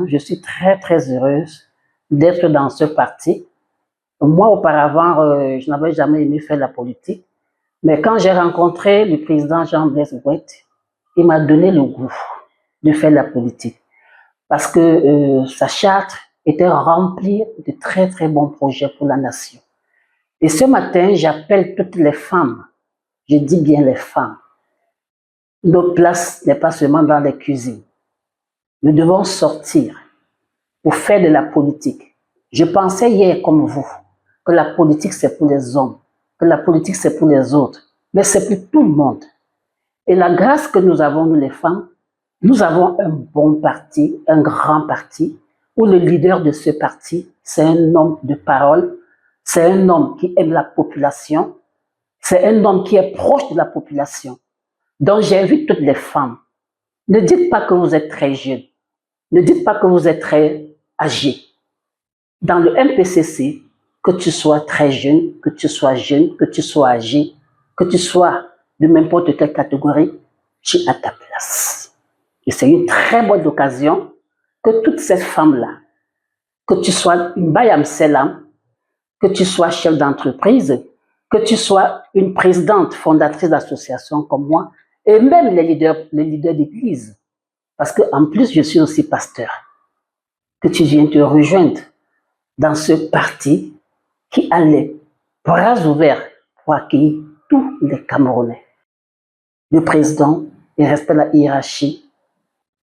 je suis très, très heureuse d'être dans ce parti. Moi, auparavant, je n'avais jamais aimé faire la politique. Mais quand j'ai rencontré le président Jean-Blaise Gouette, il m'a donné le goût de faire la politique. Parce que sa charte était remplie de très, très bons projets pour la nation. Et ce matin, j'appelle toutes les femmes, je dis bien les femmes. Notre place n'est pas seulement dans les cuisines. Nous devons sortir pour faire de la politique. Je pensais hier comme vous que la politique c'est pour les hommes, que la politique c'est pour les autres, mais c'est pour tout le monde. Et la grâce que nous avons, nous les femmes, nous avons un bon parti, un grand parti, où le leader de ce parti, c'est un homme de parole, c'est un homme qui aime la population, c'est un homme qui est proche de la population. Donc j'invite toutes les femmes, ne dites pas que vous êtes très jeune, ne dites pas que vous êtes très âgé. Dans le MPCC, que tu sois très jeune, que tu sois jeune, que tu sois âgé, que tu sois de n'importe quelle catégorie, tu es à ta place. Et c'est une très bonne occasion que toutes ces femmes-là, que tu sois une Bayam Selam, que tu sois chef d'entreprise, que tu sois une présidente fondatrice d'association comme moi, et même les leaders d'église, parce qu'en plus je suis aussi pasteur, que tu viennes te rejoindre dans ce parti qui a les bras ouverts pour accueillir tous les Camerounais. Le président, il respecte la hiérarchie.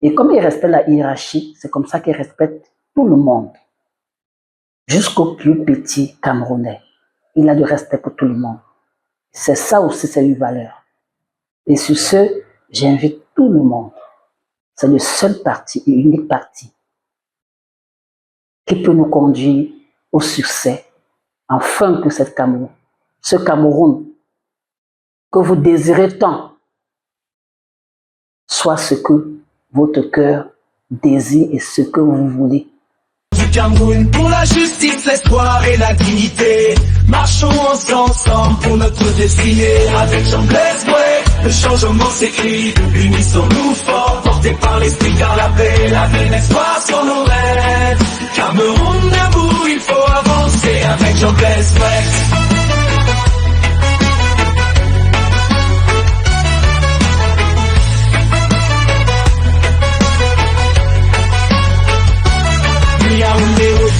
Et comme il respecte la hiérarchie, c'est comme ça qu'il respecte tout le monde. Jusqu'au plus petit Camerounais. Il a du respect pour tout le monde. C'est ça aussi, c'est une valeur. Et sur ce, j'invite tout le monde. C'est le seul parti et unique parti qui peut nous conduire au succès, afin que ce Cameroun que vous désirez tant, soit ce que votre cœur désire et ce que vous voulez. Du Cameroun pour la justice, l'espoir et la dignité. Marchons ensemble pour notre destinée. Avec Jean-Blaise Gouette, le changement s'écrit. Unissons-nous forts, portés par l'esprit car la paix, l'espoir sont nos rêves. Cameroun debout, il faut avancer avec Jean-Blaise Gouette.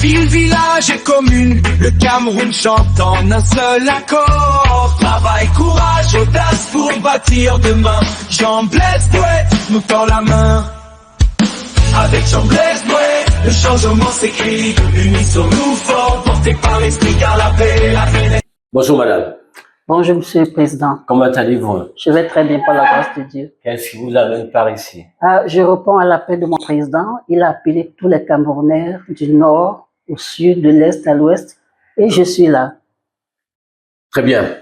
Ville, village et commune, le Cameroun chante en un seul accord. Travail, courage, audace pour bâtir demain. Jean-Blaise Gouette nous tend la main. Avec Jean-Blaise Gouette, le changement s'écrit. Unissons-nous forts, portés par l'esprit car la paix. Bonjour madame. Bonjour monsieur le président. Comment allez-vous? Je vais très bien par la grâce de Dieu. Qu'est-ce qui vous amène par ici? Je réponds à l'appel de mon président. Il a appelé tous les Camerounais du nord au sud, de l'est à l'ouest, et je suis là. Très bien.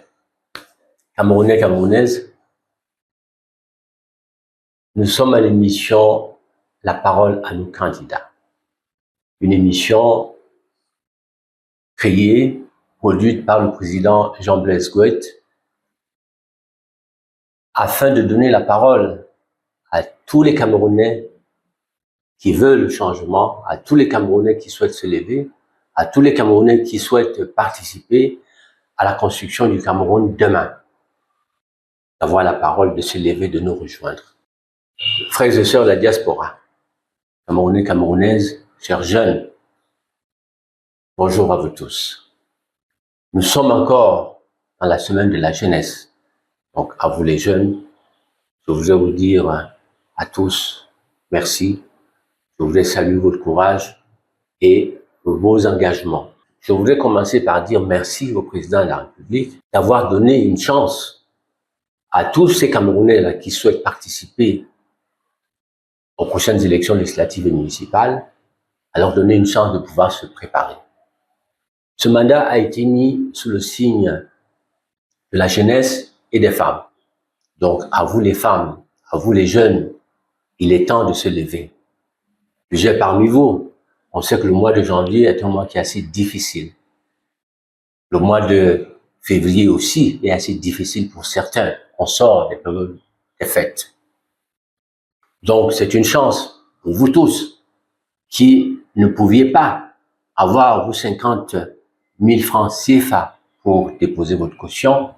Camerounais, Camerounaises, nous sommes à l'émission La parole à nos candidats. Une émission créée, produite par le président Jean-Blaise Gouette, afin de donner la parole à tous les Camerounais qui veulent le changement, à tous les Camerounais qui souhaitent se lever, à tous les Camerounais qui souhaitent participer à la construction du Cameroun demain. D'avoir la parole, de se lever, de nous rejoindre. Frères et sœurs de la diaspora, Camerounais, Camerounaises, chers jeunes, bonjour à vous tous. Nous sommes encore dans la semaine de la jeunesse. Donc à vous les jeunes, je voudrais vous dire à tous, merci. Je voudrais saluer votre courage et vos engagements. Je voudrais commencer par dire merci au président de la République d'avoir donné une chance à tous ces Camerounais-là qui souhaitent participer aux prochaines élections législatives et municipales, à leur donner une chance de pouvoir se préparer. Ce mandat a été mis sous le signe de la jeunesse et des femmes. Donc, à vous les femmes, à vous les jeunes, il est temps de se lever. Plusieurs parmi vous, on sait que le mois de janvier est un mois qui est assez difficile. Le mois de février aussi est assez difficile pour certains. On sort des périodes des fêtes. Donc, c'est une chance pour vous tous qui ne pouviez pas avoir vos 50 000 francs CFA pour déposer votre caution,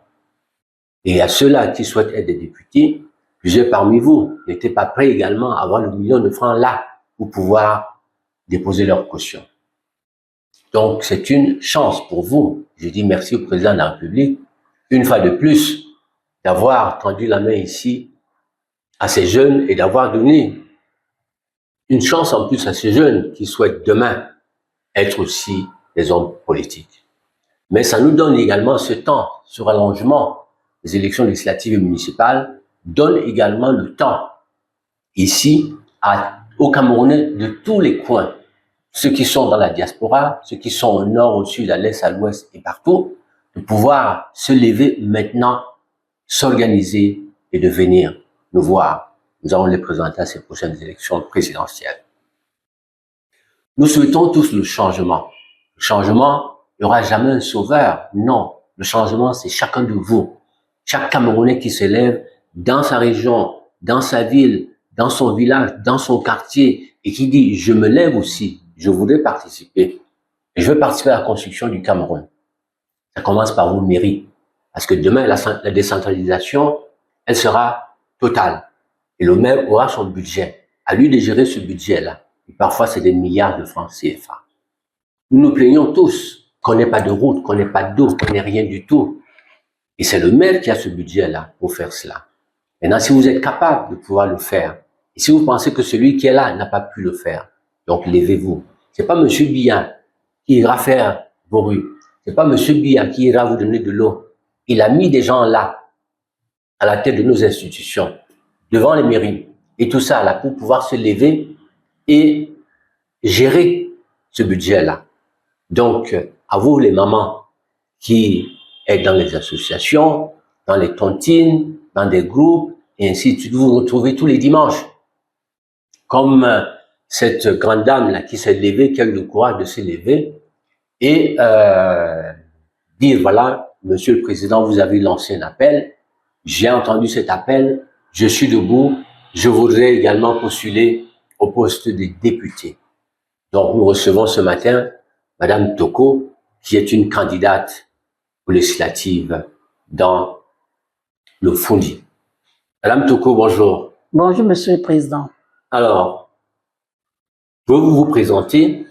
et à ceux-là qui souhaitent être des députés, plusieurs parmi vous n'étaient pas prêts également à avoir le million de francs là pour pouvoir déposer leur caution. Donc, c'est une chance pour vous. Je dis merci au président de la République, une fois de plus, d'avoir tendu la main ici à ces jeunes et d'avoir donné une chance en plus à ces jeunes qui souhaitent demain être aussi des hommes politiques. Mais ça nous donne également ce temps, ce rallongement des élections législatives et municipales, donne également le temps ici aux Camerounais de tous les coins, ceux qui sont dans la diaspora, ceux qui sont au nord, au sud, à l'est, à l'ouest et partout, de pouvoir se lever maintenant, s'organiser et de venir nous voir. Nous allons les présenter à ces prochaines élections présidentielles. Nous souhaitons tous le changement. Le changement, il n'y aura jamais un sauveur. Non, le changement, c'est chacun de vous. Chaque Camerounais qui se lève dans sa région, dans sa ville, dans son village, dans son quartier, et qui dit, je me lève aussi, je voudrais participer. Et je veux participer à la construction du Cameroun. Ça commence par vos mairies. Parce que demain, la décentralisation, elle sera totale. Et le maire aura son budget. À lui de gérer ce budget-là. Et parfois, c'est des milliards de francs CFA. Nous nous plaignons tous qu'on n'ait pas de route, qu'on n'ait pas d'eau, qu'on n'ait rien du tout. Et c'est le maire qui a ce budget-là pour faire cela. Maintenant, si vous êtes capable de pouvoir le faire, et si vous pensez que celui qui est là n'a pas pu le faire, donc levez-vous. C'est pas Monsieur Biya qui ira faire vos rues. C'est pas Monsieur Biya qui ira vous donner de l'eau. Il a mis des gens là, à la tête de nos institutions, devant les mairies, et tout ça là, pour pouvoir se lever et gérer ce budget-là. Donc, à vous les mamans qui êtes dans les associations, dans les tontines, dans des groupes, et ainsi de suite, vous vous retrouvez tous les dimanches. Comme cette grande dame-là qui s'est levée, qui a eu le courage de se lever, et dire, voilà, Monsieur le Président, vous avez lancé un appel, j'ai entendu cet appel, je suis debout, je voudrais également postuler au poste de député. Donc, nous recevons ce matin Madame Toko, qui est une candidate aux législatives dans le Fundi. Madame Toko, bonjour. Bonjour, Monsieur le Président. Alors, pouvez-vous vous présenter?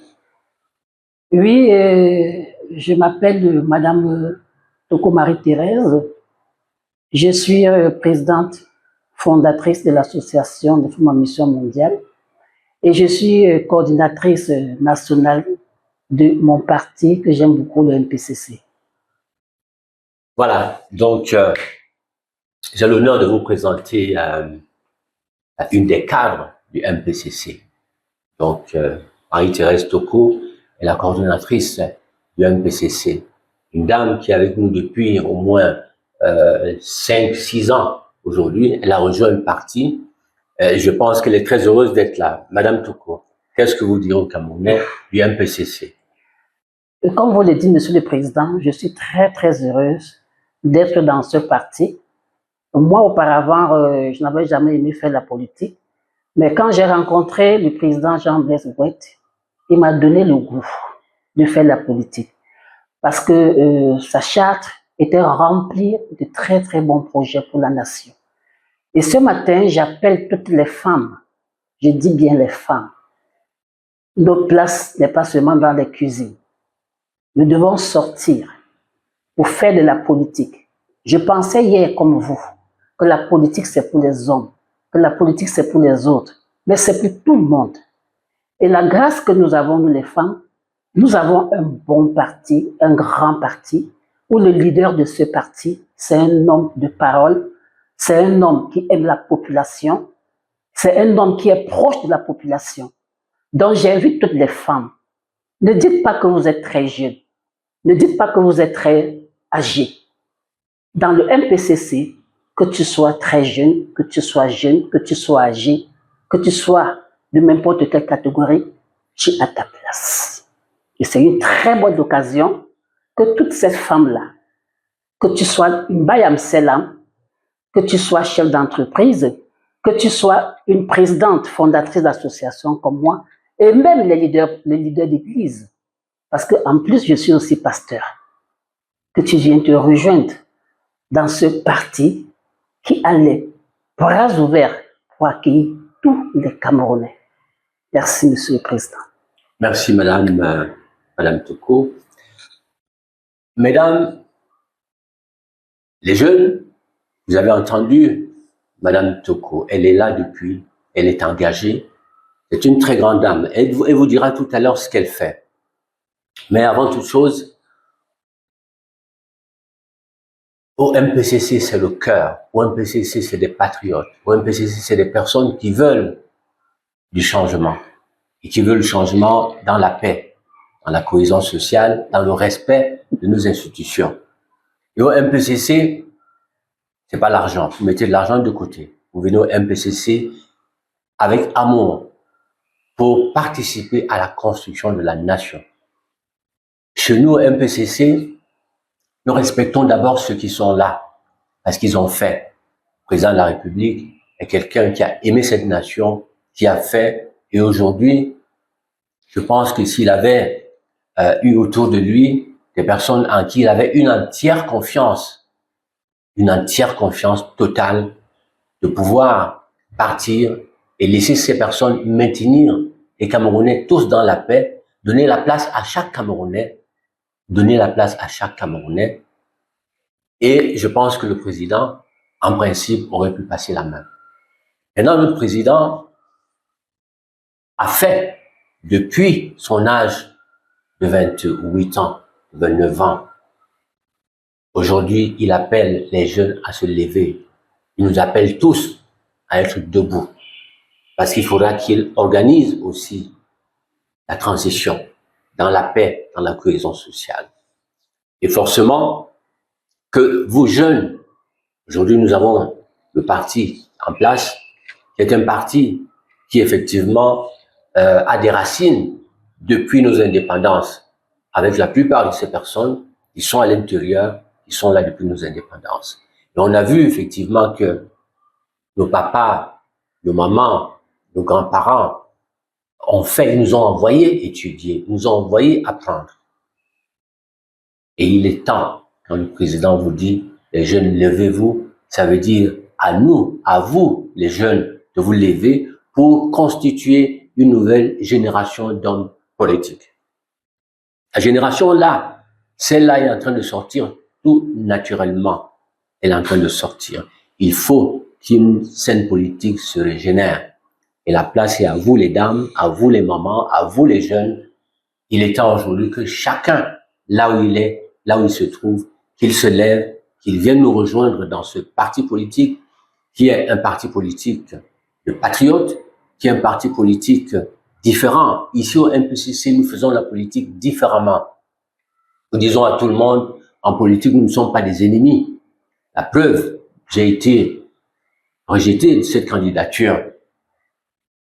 Oui, je m'appelle Madame Toko Marie-Thérèse. Je suis présidente fondatrice de l'association des femmes en mission mondiale et je suis coordinatrice nationale de mon parti que j'aime beaucoup, le MPCC. Voilà, donc j'ai l'honneur de vous présenter une des cadres du MPCC. Donc, Marie-Thérèse Toko est la coordonnatrice du MPCC. Une dame qui est avec nous depuis au moins 5-6 ans aujourd'hui. Elle a rejoint le parti. Je pense qu'elle est très heureuse d'être là. Madame Toko, qu'est-ce que vous direz aux Camerounais du MPCC? Comme vous le dites, Monsieur le Président, je suis très, très heureuse d'être dans ce parti. Moi, auparavant, je n'avais jamais aimé faire la politique. Mais quand j'ai rencontré le président Jean-Blaise Gouette, il m'a donné le goût de faire la politique. Parce que sa charte était remplie de très, très bons projets pour la nation. Et ce matin, j'appelle toutes les femmes, je dis bien les femmes. Notre place n'est pas seulement dans les cuisines. Nous devons sortir pour faire de la politique. Je pensais hier, comme vous, que la politique c'est pour les hommes, que la politique c'est pour les autres, mais c'est pour tout le monde. Et la grâce que nous avons, nous les femmes, nous avons un bon parti, un grand parti, où le leader de ce parti, c'est un homme de parole, c'est un homme qui aime la population, c'est un homme qui est proche de la population. Donc j'invite toutes les femmes, ne dites pas que vous êtes très jeune, ne dites pas que vous êtes très âgé. Dans le MPCC, que tu sois très jeune, que tu sois jeune, que tu sois âgé, que tu sois de n'importe quelle catégorie, tu as ta place. Et c'est une très bonne occasion que toutes ces femmes-là, que tu sois une Bayam Selam, que tu sois chef d'entreprise, que tu sois une présidente fondatrice d'association comme moi, et même les leaders d'église. Parce qu'en plus, je suis aussi pasteur. Que tu viennes te rejoindre dans ce parti qui a les bras ouverts pour accueillir tous les Camerounais. Merci, Monsieur le Président. Merci, Madame Toko. Mesdames, les jeunes, vous avez entendu Madame Toko, elle est là depuis, elle est engagée. C'est une très grande dame. Elle vous dira tout à l'heure ce qu'elle fait. Mais avant toute chose, au MPCC, c'est le cœur. Au MPCC, c'est des patriotes. Au MPCC, c'est des personnes qui veulent du changement. Et qui veulent le changement dans la paix, dans la cohésion sociale, dans le respect de nos institutions. Et au MPCC, c'est pas l'argent. Vous mettez de l'argent de côté. Vous venez au MPCC avec amour pour participer à la construction de la nation. Chez nous, au MPCC, nous respectons d'abord ceux qui sont là, parce qu'ils ont fait. Le président de la République est quelqu'un qui a aimé cette nation, qui a fait, et aujourd'hui, je pense que s'il avait eu autour de lui des personnes en qui il avait une entière confiance totale de pouvoir partir et laisser ces personnes maintenir les Camerounais tous dans la paix, donner la place à chaque Camerounais, et je pense que le président, en principe, aurait pu passer la main. Maintenant, notre président a fait, depuis son âge de 28 ans, 29 ans, aujourd'hui, il appelle les jeunes à se lever. Il nous appelle tous à être debout. Parce qu'il faudra qu'il organise aussi la transition dans la paix, dans la cohésion sociale. Et forcément, que vous jeunes, aujourd'hui nous avons le parti en place, qui est un parti qui effectivement a des racines depuis nos indépendances. Avec la plupart de ces personnes, ils sont à l'intérieur, ils sont là depuis nos indépendances. Et on a vu effectivement que nos papas, nos mamans, nos grands-parents ils nous ont envoyé étudier, nous ont envoyé apprendre. Et il est temps, quand le président vous dit, les jeunes, levez-vous, ça veut dire à nous, à vous, les jeunes, de vous lever pour constituer une nouvelle génération d'hommes politiques. La génération là, celle-là est en train de sortir tout naturellement. Elle est en train de sortir. Il faut qu'une scène politique se régénère. Et la place est à vous les dames, à vous les mamans, à vous les jeunes. Il est temps aujourd'hui que chacun, là où il est, là où il se trouve, qu'il se lève, qu'il vienne nous rejoindre dans ce parti politique qui est un parti politique de patriotes, qui est un parti politique différent. Ici au MPCC, nous faisons la politique différemment. Nous disons à tout le monde, en politique, nous ne sommes pas des ennemis. La preuve, j'ai été rejeté de cette candidature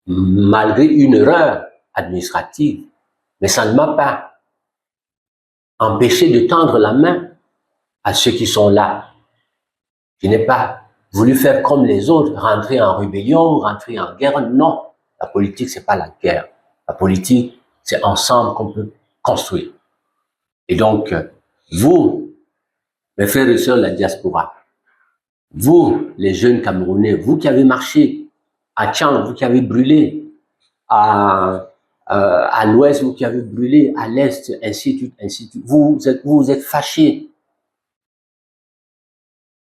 malgré une erreur administrative, mais ça ne m'a pas empêché de tendre la main à ceux qui sont là. Je n'ai pas voulu faire comme les autres, rentrer en rébellion, rentrer en guerre. Non, la politique, c'est pas la guerre. La politique, c'est ensemble qu'on peut construire. Et donc, vous, mes frères et sœurs de la diaspora, vous, les jeunes Camerounais, vous qui avez marché à Tchang, vous qui avez brûlé, à l'ouest, vous qui avez brûlé, à l'est, ainsi de suite, vous êtes fâchés.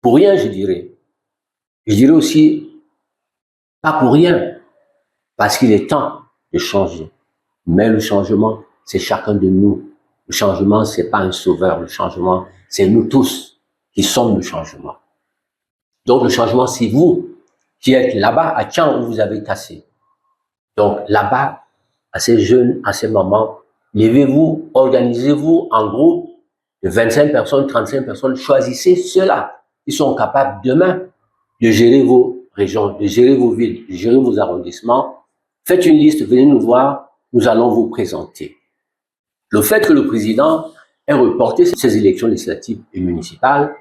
Pour rien, je dirais. Je dirais aussi, pas pour rien, parce qu'il est temps de changer. Mais le changement, c'est chacun de nous. Le changement, c'est pas un sauveur. Le changement, c'est nous tous qui sommes le changement. Donc, le changement, c'est vous qui êtes là-bas, à Tchang, où vous avez cassé. Donc, là-bas, à ces jeunes, à ces mamans, levez-vous, organisez-vous en groupe de 25 personnes, 35 personnes, choisissez ceux-là qui sont capables demain de gérer vos régions, de gérer vos villes, de gérer vos arrondissements. Faites une liste, venez nous voir, nous allons vous présenter. Le fait que le président ait reporté ces élections législatives et municipales,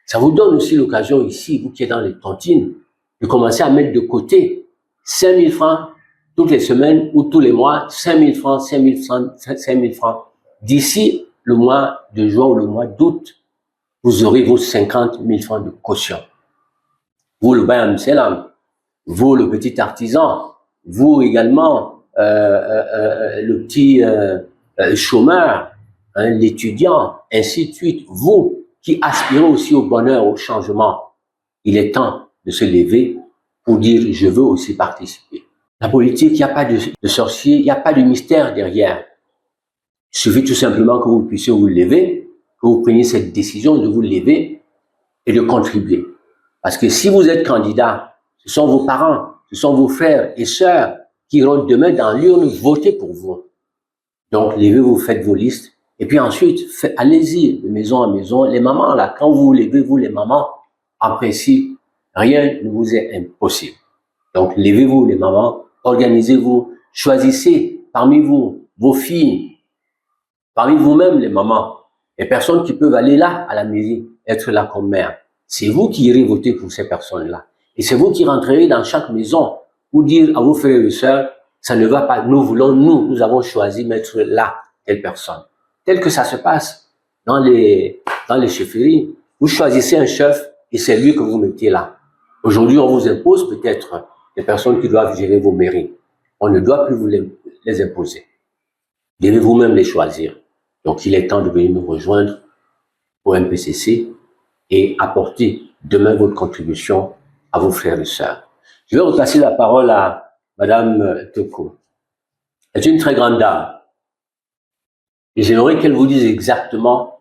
ça vous donne aussi l'occasion ici, vous qui êtes dans les tontines, de commencer à mettre de côté 5 000 francs toutes les semaines ou tous les mois, 5 000 francs, 5 000 francs, 5 000 francs. D'ici le mois de juin ou le mois d'août, vous aurez vos 50 000 francs de caution. Vous, le Bayan Selam, vous, le petit artisan, vous également, le petit chômeur, hein, l'étudiant, ainsi de suite, vous qui aspirez aussi au bonheur, au changement, il est temps de se lever pour dire « je veux aussi participer ». La politique, il n'y a pas de sorcier, il n'y a pas de mystère derrière. Il suffit tout simplement que vous puissiez vous lever, que vous preniez cette décision de vous lever et de contribuer. Parce que si vous êtes candidat, ce sont vos parents, ce sont vos frères et sœurs qui iront demain dans l'urne voter pour vous. Donc, levez-vous, faites vos listes. Et puis ensuite, allez-y de maison en maison. Les mamans, là, quand vous vous levez, vous les mamans, en principe, rien ne vous est impossible. Donc, levez-vous les mamans, organisez-vous, choisissez parmi vous, vos filles, parmi vous-même les mamans, les personnes qui peuvent aller là, à la mairie, être là comme mère. C'est vous qui irez voter pour ces personnes-là. Et c'est vous qui rentrerez dans chaque maison pour dire à vos frères et sœurs, ça ne va pas, nous voulons, nous avons choisi mettre là telle personne. Tel que ça se passe dans les chefferies, vous choisissez un chef et c'est lui que vous mettez là. Aujourd'hui, on vous impose peut-être des personnes qui doivent gérer vos mairies. On ne doit plus vous les imposer. Vous devez vous-même les choisir. Donc, il est temps de venir nous rejoindre au MPCC et apporter demain votre contribution à vos frères et sœurs. Je vais repasser la parole à Madame Toko. Elle est une très grande dame. Et j'aimerais qu'elle vous dise exactement,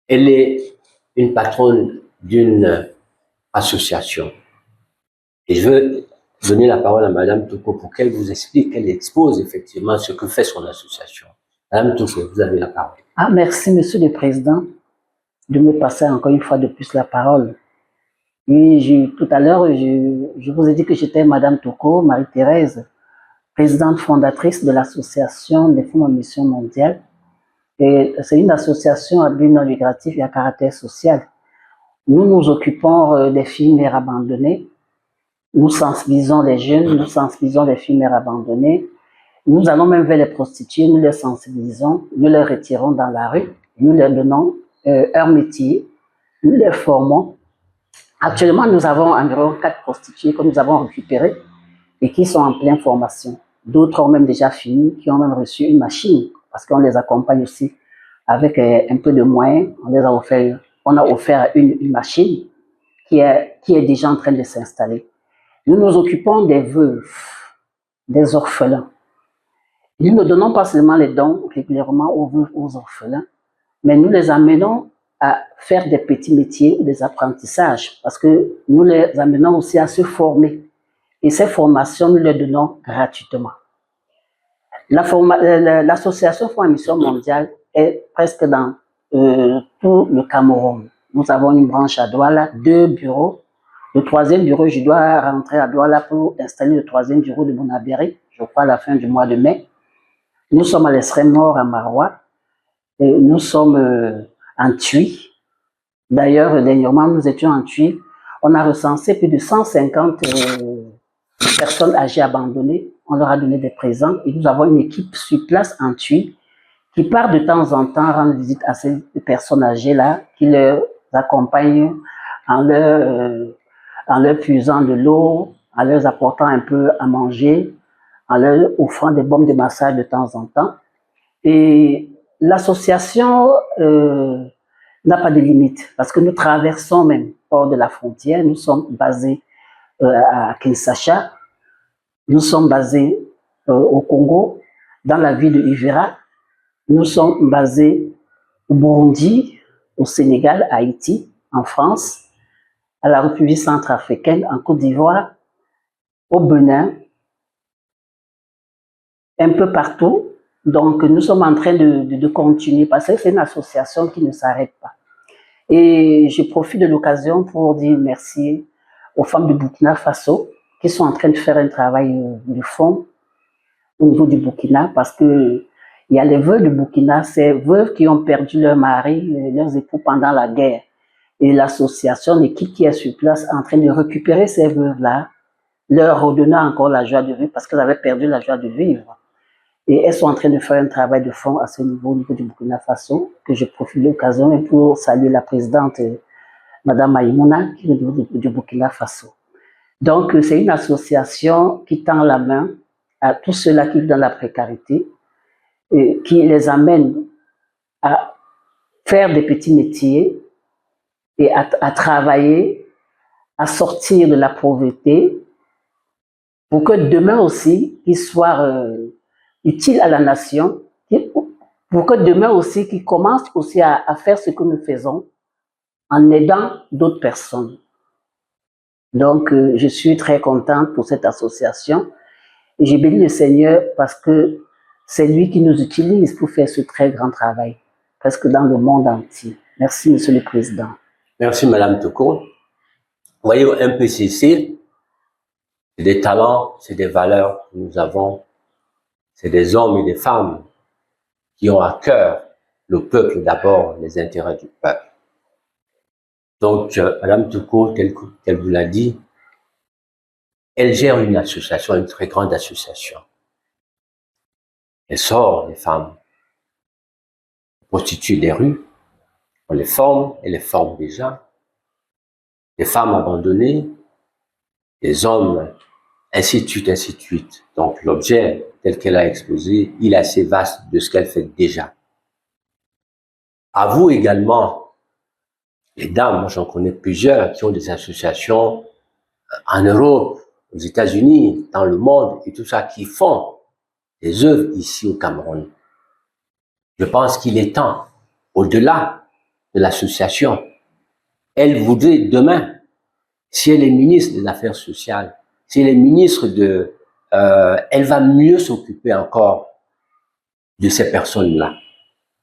elle est une patronne d'une association. Et je veux donner la parole à Madame Toko pour qu'elle vous explique, qu'elle expose effectivement ce que fait son association. Madame Toko, vous avez la parole. Ah, merci, Monsieur le Président, de me passer encore une fois de plus la parole. Oui, tout à l'heure, je vous ai dit que j'étais Madame Toko, Marie-Thérèse, présidente fondatrice de l'association des femmes en mission mondiale. Et c'est une association à but non lucratif et à caractère social. Nous nous occupons des filles mères abandonnées. Nous sensibilisons les jeunes, nous sensibilisons les filles mères abandonnées. Nous allons même vers les prostituées, nous les sensibilisons, nous les retirons dans la rue, nous leur donnons un métier, nous les formons. Actuellement, nous avons environ 4 prostituées que nous avons récupérées et qui sont en pleine formation. D'autres ont même déjà fini, qui ont même reçu une machine, parce qu'on les accompagne aussi avec un peu de moyens. On a offert une machine qui est déjà en train de s'installer. Nous nous occupons des veuves, des orphelins. Nous ne donnons pas seulement les dons régulièrement aux veuves, aux orphelins, mais nous les amenons à faire des petits métiers, des apprentissages, parce que nous les amenons aussi à se former. Et ces formations, nous les donnons gratuitement. L'association Femmes en Mission Mondiale est presque dans tout le Cameroun. Nous avons une branche à Douala, 2 bureaux. Le 3e bureau, je dois rentrer à Douala pour installer le 3e bureau de Bonabéry, je crois à la fin du mois de mai. Nous sommes à l'extrême nord, à Marois. Et nous sommes en Tui. D'ailleurs, dernièrement, nous étions en Tui. On a recensé plus de 150 personnes âgées abandonnées. On leur a donné des présents. Et nous avons une équipe sur place en Tui qui part de temps en temps rendre visite à ces personnes âgées-là, qui leur accompagnent en leur puisant de l'eau, en leur apportant un peu à manger, en leur offrant des bombes de massage de temps en temps. Et l'association n'a pas de limite, parce que nous traversons même hors de la frontière. Nous sommes basés à Kinshasa, nous sommes basés au Congo, dans la ville de Uvira, nous sommes basés au Burundi, au Sénégal, à Haïti, en France, à la République centrafricaine, en Côte d'Ivoire, au Bénin, un peu partout. Donc, nous sommes en train de continuer parce que c'est une association qui ne s'arrête pas. Et je profite de l'occasion pour dire merci aux femmes du Burkina Faso qui sont en train de faire un travail de fond au niveau du Burkina parce que il y a les veuves du Burkina, ces veuves qui ont perdu leur mari, leurs époux pendant la guerre. Et l'association, l'équipe qui est sur place, est en train de récupérer ces veuves-là leur redonnant encore la joie de vivre parce qu'elles avaient perdu la joie de vivre. Et elles sont en train de faire un travail de fond à ce niveau, au niveau du Burkina Faso, que je profite de l'occasion pour saluer la présidente, Madame Maïmouna, qui est au niveau du Burkina Faso. Donc, c'est une association qui tend la main à tous ceux-là qui vivent dans la précarité, et qui les amène à faire des petits métiers et à travailler, à sortir de la pauvreté, pour que demain aussi, ils soient utiles à la nation, pour que demain aussi, qu'ils commencent aussi à faire ce que nous faisons en aidant d'autres personnes. Donc, je suis très contente pour cette association et j'ai béni le Seigneur parce que c'est lui qui nous utilise pour faire ce très grand travail, presque dans le monde entier. Merci, Monsieur le Président. Merci, Madame Toko. Vous voyez, au MPCC, c'est des talents, c'est des valeurs que nous avons. C'est des hommes et des femmes qui ont à cœur le peuple d'abord, les intérêts du peuple. Donc, Madame Toko, tel vous l'a dit, elle gère une association, une très grande association. Elle sort les femmes prostituées des rues, on les forme, elle les forme déjà. Des femmes abandonnées, des hommes, ainsi de suite, ainsi de suite. Donc, l'objet tel qu'elle a exposé, il est assez vaste de ce qu'elle fait déjà. À vous également, les dames, moi j'en connais plusieurs qui ont des associations en Europe, aux États-Unis, dans le monde et tout ça, qui font des œuvres ici au Cameroun. Je pense qu'il est temps, au-delà de l'association, elle voudrait demain, si elle est ministre des Affaires sociales, si elle est ministre de... elle va mieux s'occuper encore de ces personnes-là,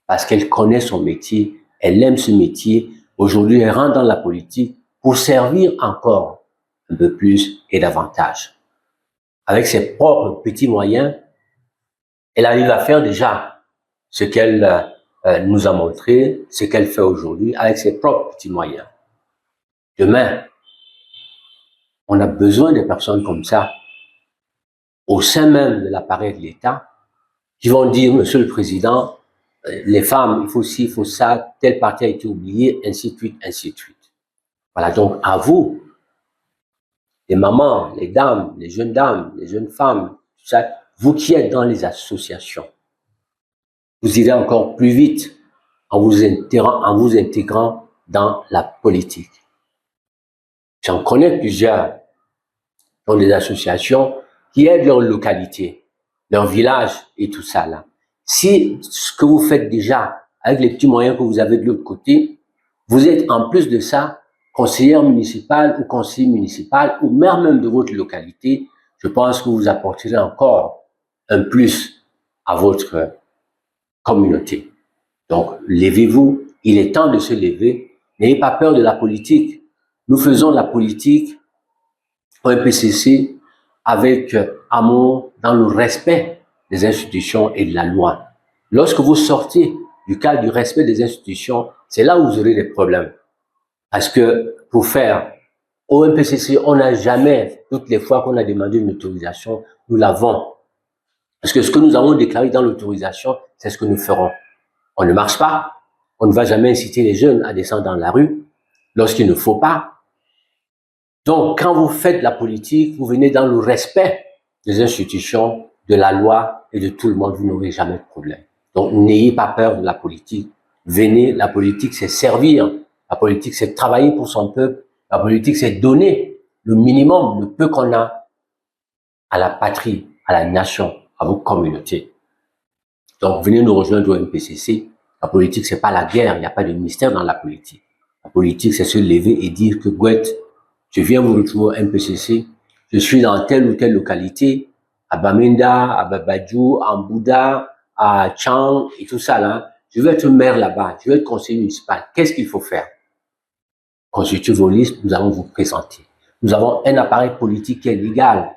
parce qu'elle connaît son métier, elle aime ce métier. Aujourd'hui, elle rentre dans la politique pour servir encore un peu plus et davantage. Avec ses propres petits moyens, elle arrive à faire déjà ce qu'elle nous a montré, ce qu'elle fait aujourd'hui avec ses propres petits moyens. Demain, on a besoin de personnes comme ça au sein même de l'appareil de l'État qui vont dire, Monsieur le Président, les femmes, il faut ci, il faut ça, tel parti a été oublié, ainsi de suite, ainsi de suite. Voilà, donc à vous, les mamans, les dames, les jeunes femmes, tout ça, vous qui êtes dans les associations, vous irez encore plus vite en vous intégrant dans la politique. J'en connais plusieurs dans des associations qui aident leur localité, leur village et tout ça là. Si ce que vous faites déjà avec les petits moyens que vous avez de l'autre côté, vous êtes en plus de ça conseillère municipale ou conseiller municipal ou maire même de votre localité, je pense que vous apporterez encore un plus à votre communauté. Donc, levez-vous, il est temps de se lever, n'ayez pas peur de la politique. Nous faisons la politique au MPCC avec amour, dans le respect des institutions et de la loi. Lorsque vous sortez du cadre du respect des institutions, c'est là où vous aurez des problèmes. Parce que pour faire au MPCC, on n'a jamais, toutes les fois qu'on a demandé une autorisation, nous l'avons. Parce que ce que nous avons déclaré dans l'autorisation, c'est ce que nous ferons. On ne marche pas, on ne va jamais inciter les jeunes à descendre dans la rue lorsqu'il ne faut pas. Donc, quand vous faites la politique, vous venez dans le respect des institutions, de la loi et de tout le monde, vous n'aurez jamais de problème. Donc, n'ayez pas peur de la politique. Venez, la politique, c'est servir. La politique, c'est travailler pour son peuple. La politique, c'est donner le minimum, le peu qu'on a à la patrie, à la nation, à vos communautés. Donc, venez nous rejoindre au MPCC. La politique, c'est pas la guerre. Il n'y a pas de mystère dans la politique. La politique, c'est se lever et dire que Gouette, je viens vous retrouver au MPCC. Je suis dans telle ou telle localité, à Bamenda, à Babadjou, à Mbouda, à Chang et tout ça là. Je vais être maire là-bas. Je vais être conseiller municipal. Qu'est-ce qu'il faut faire? Constituez vos listes, nous allons vous présenter. Nous avons un appareil politique qui est légal.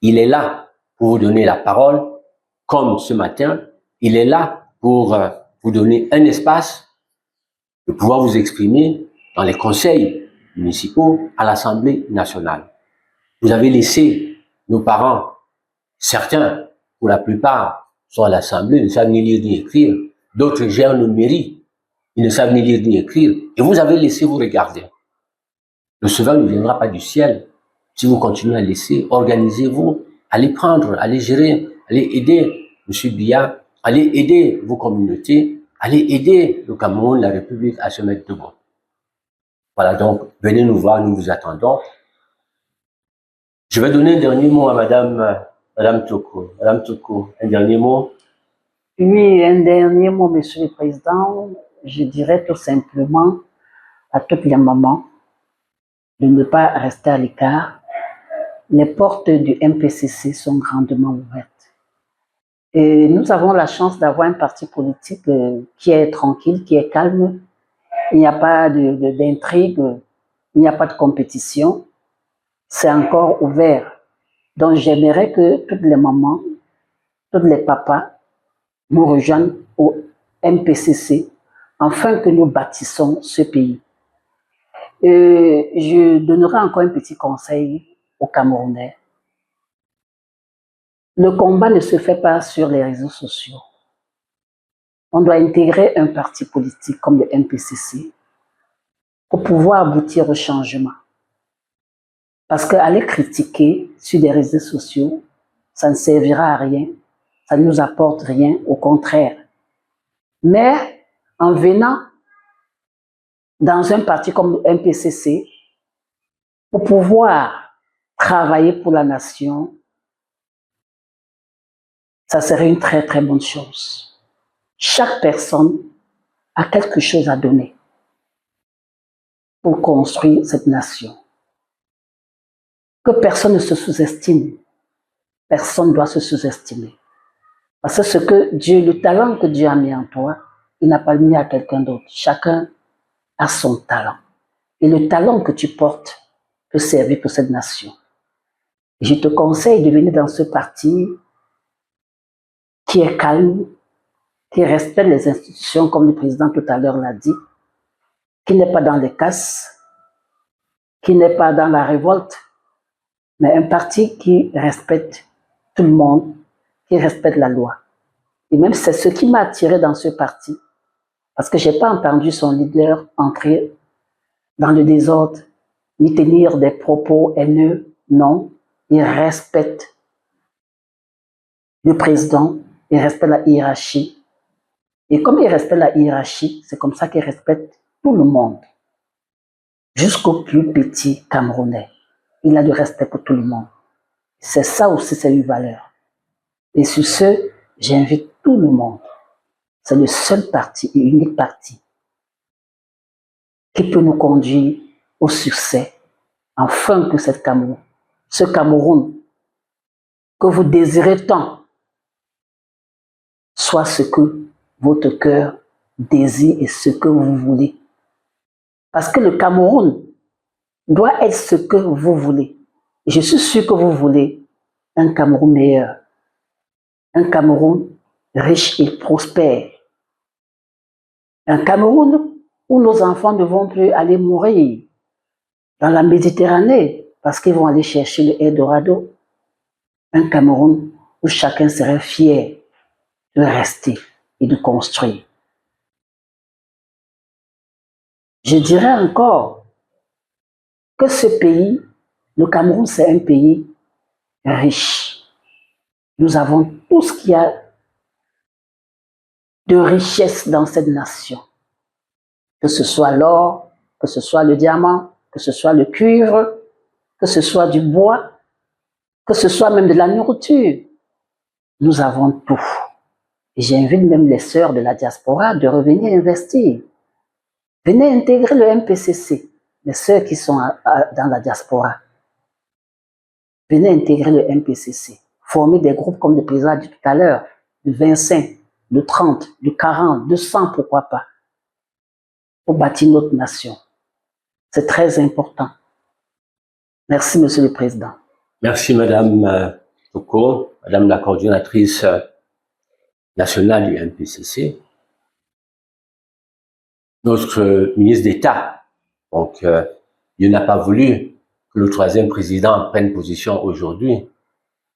Il est là pour vous donner la parole, comme ce matin. Il est là pour vous donner un espace de pouvoir vous exprimer dans les conseils municipaux à l'Assemblée nationale. Vous avez laissé nos parents, certains, pour la plupart, sont à l'Assemblée, ne savent ni lire ni écrire. D'autres gèrent nos mairies, ils ne savent ni lire ni écrire. Et vous avez laissé vous regarder. Le sauveur ne viendra pas du ciel. Si vous continuez à laisser, organisez-vous, allez prendre, allez gérer, allez aider M. Biya, allez aider vos communautés, allez aider le Cameroun, la République à se mettre debout. Voilà, donc, venez nous voir, nous vous attendons. Je vais donner un dernier mot à Madame Toko. Madame Toko, un dernier mot. Oui, un dernier mot, Monsieur le Président. Je dirais tout simplement à toutes les mamans de ne pas rester à l'écart. Les portes du MPCC sont grandement ouvertes. Et nous avons la chance d'avoir un parti politique qui est tranquille, qui est calme. Il n'y a pas d'intrigue, il n'y a pas de compétition. C'est encore ouvert. Donc j'aimerais que toutes les mamans, tous les papas nous rejoignent au MPCC afin que nous bâtissons ce pays. Je donnerai encore un petit conseil aux Camerounais. Le combat ne se fait pas sur les réseaux sociaux. On doit intégrer un parti politique comme le MPCC pour pouvoir aboutir au changement. Parce qu'aller critiquer sur des réseaux sociaux, ça ne servira à rien, ça ne nous apporte rien, au contraire. Mais en venant dans un parti comme le MPCC, pour pouvoir travailler pour la nation, ça serait une très très bonne chose. Chaque personne a quelque chose à donner pour construire cette nation. Que personne ne se sous-estime. Personne ne doit se sous-estimer. Parce que ce que Dieu, le talent que Dieu a mis en toi, il n'a pas mis à quelqu'un d'autre. Chacun a son talent. Et le talent que tu portes peut servir pour cette nation. Et je te conseille de venir dans ce parti qui est calme, qui respecte les institutions, comme le président tout à l'heure l'a dit, qui n'est pas dans les casses, qui n'est pas dans la révolte, mais un parti qui respecte tout le monde, qui respecte la loi. Et même c'est ce qui m'a attiré dans ce parti, parce que je n'ai pas entendu son leader entrer dans le désordre, ni tenir des propos haineux, non. Il respecte le président, il respecte la hiérarchie. Et comme il respecte la hiérarchie, c'est comme ça qu'il respecte tout le monde, jusqu'au plus petit Camerounais. Il a du respect pour tout le monde. C'est ça aussi, c'est une valeur. Et sur ce, j'invite tout le monde. C'est le seul parti et unique parti qui peut nous conduire au succès, afin que ce Cameroun que vous désirez tant, soit ce que votre cœur désire et ce que vous voulez. Parce que le Cameroun doit être ce que vous voulez. Et je suis sûr que vous voulez un Cameroun meilleur, un Cameroun riche et prospère, un Cameroun où nos enfants ne vont plus aller mourir dans la Méditerranée parce qu'ils vont aller chercher le Eldorado, un Cameroun où chacun serait fier de rester et de construire. Je dirais encore que ce pays, le Cameroun, c'est un pays riche. Nous avons tout ce qu'il y a de richesse dans cette nation. Que ce soit l'or, que ce soit le diamant, que ce soit le cuivre, que ce soit du bois, que ce soit même de la nourriture. Nous avons tout. Et j'invite même les sœurs de la diaspora de revenir investir. Venez intégrer le MPCC, les sœurs qui sont dans la diaspora. Venez intégrer le MPCC. Former des groupes comme le président a dit tout à l'heure, de 25, de 30, de 40, de 100, pourquoi pas, pour bâtir notre nation. C'est très important. Merci, Monsieur le Président. Merci, Madame Toko, Madame la coordinatrice nationale du MPCC. Notre ministre d'État, donc, il n'a pas voulu que le troisième président prenne position aujourd'hui,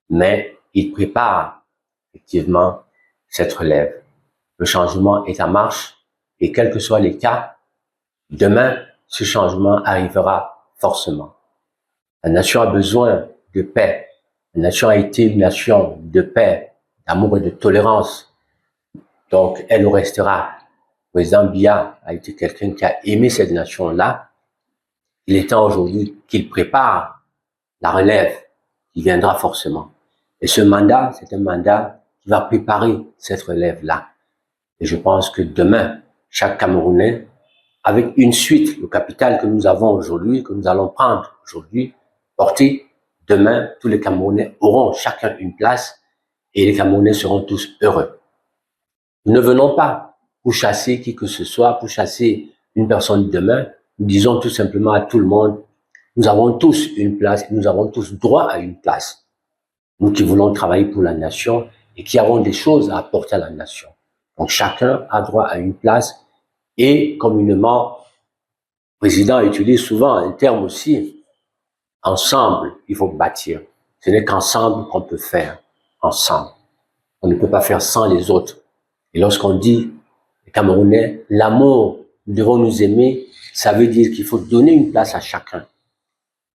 mais il prépare effectivement cette relève. Le changement est en marche et quels que soient les cas, demain, ce changement arrivera forcément. La nation a besoin de paix. La nation a été une nation de paix, d'amour et de tolérance. Donc, elle nous restera. Le président Biya a été quelqu'un qui a aimé cette nation-là. Il est temps aujourd'hui qu'il prépare la relève qui viendra forcément. Et ce mandat, c'est un mandat qui va préparer cette relève-là. Et je pense que demain, chaque Camerounais, avec une suite, le capital que nous avons aujourd'hui, que nous allons prendre aujourd'hui, porter, demain, tous les Camerounais auront chacun une place et les Camerounais seront tous heureux. Nous ne venons pas pour chasser qui que ce soit, pour chasser une personne demain. Nous disons tout simplement à tout le monde, nous avons tous une place, nous avons tous droit à une place. Nous qui voulons travailler pour la nation et qui avons des choses à apporter à la nation. Donc chacun a droit à une place et communément, le président utilise souvent un terme aussi, ensemble, il faut bâtir. Ce n'est qu'ensemble qu'on peut faire, ensemble. On ne peut pas faire sans les autres. Et lorsqu'on dit, les Camerounais, l'amour, nous devons nous aimer, ça veut dire qu'il faut donner une place à chacun.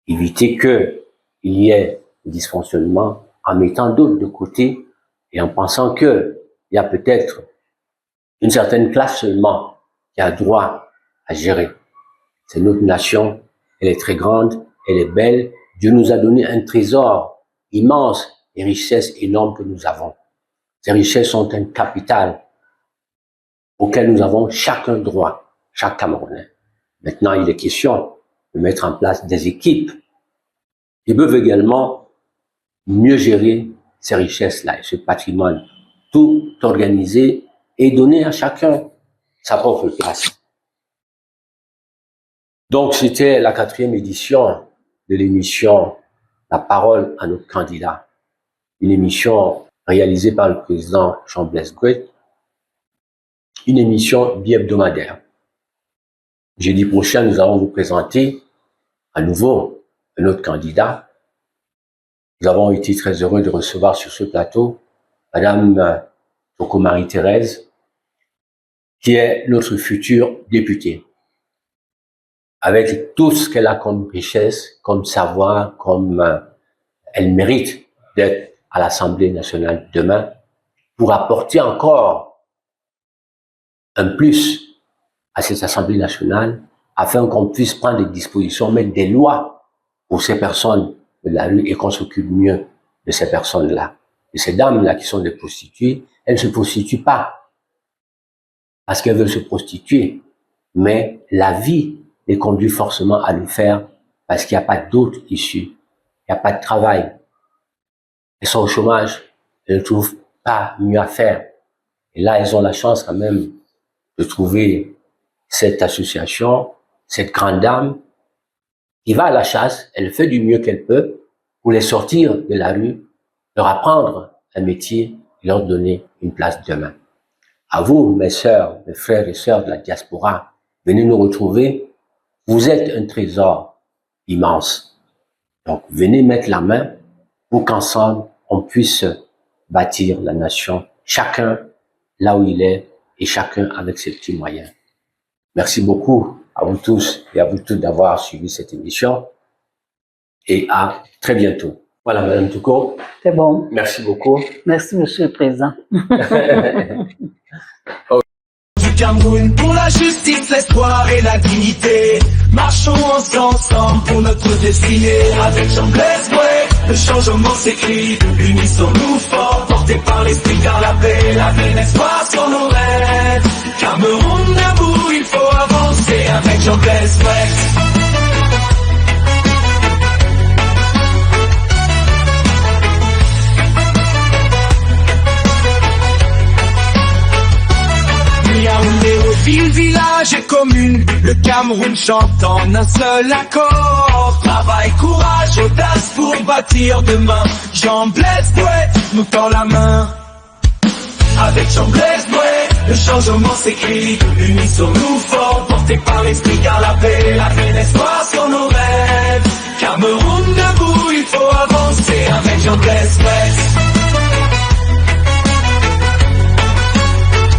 Éviter qu'il y ait des dysfonctionnements en mettant d'autres de côté et en pensant qu'il y a peut-être une certaine classe seulement qui a droit à gérer. C'est notre nation, elle est très grande, elle est belle. Dieu nous a donné un trésor immense et richesses énormes que nous avons. Ces richesses sont un capital auquel nous avons chacun droit, chaque Camerounais. Maintenant, il est question de mettre en place des équipes qui peuvent également mieux gérer ces richesses-là et ce patrimoine, tout organiser et donner à chacun sa propre place. Donc, c'était la 4e édition de l'émission La parole à notre candidat, une émission réalisée par le président Jean-Blaise Gouet, une émission bi-hebdomadaire. Jeudi prochain, nous allons vous présenter à nouveau un autre candidat. Nous avons été très heureux de recevoir sur ce plateau Madame Toko Marie-Thérèse, qui est notre future députée. Avec tout ce qu'elle a comme richesse, comme savoir, comme elle mérite d'être à l'Assemblée nationale demain, pour apporter encore un plus à cette Assemblée nationale, afin qu'on puisse prendre des dispositions, mettre des lois pour ces personnes de la rue et qu'on s'occupe mieux de ces personnes-là. Et ces dames-là qui sont des prostituées, elles ne se prostituent pas parce qu'elles veulent se prostituer, mais la vie les conduit forcément à le faire parce qu'il n'y a pas d'autre issue, il n'y a pas de travail. Elles sont au chômage, elles ne trouvent pas mieux à faire. Et là, elles ont la chance quand même de trouver cette association, cette grande dame qui va à la chasse, elle fait du mieux qu'elle peut pour les sortir de la rue, leur apprendre un métier et leur donner une place demain. À vous, mes sœurs, mes frères et sœurs de la diaspora, venez nous retrouver. Vous êtes un trésor immense. Donc, venez mettre la main pour qu'ensemble, on puisse bâtir la nation, chacun là où il est et chacun avec ses petits moyens. Merci beaucoup à vous tous et à vous toutes d'avoir suivi cette émission et à très bientôt. Voilà, Madame Toko. C'est bon. Merci beaucoup. Merci, Monsieur le Président. Du Cameroun pour la justice, l'espoir et la dignité. Marchons ensemble pour notre destinée. Avec Jean-Blaise Gouet, le changement s'écrit. Unissons-nous forts, portés par l'esprit car la paix, l'espoir sur nos rêves. Cameroun debout, il faut avancer avec Jean-Blaise Gouet. Ville, village et commune, le Cameroun chante en un seul accord. Travail, courage, audace pour bâtir demain. Jean-Blaise Gouet nous tend la main. Avec Jean-Blaise Gouet, le changement s'écrit. Unissons-nous forts, portés par l'esprit car la paix, l'espoir sur nos rêves. Cameroun debout, il faut avancer avec Jean Blaise Brett.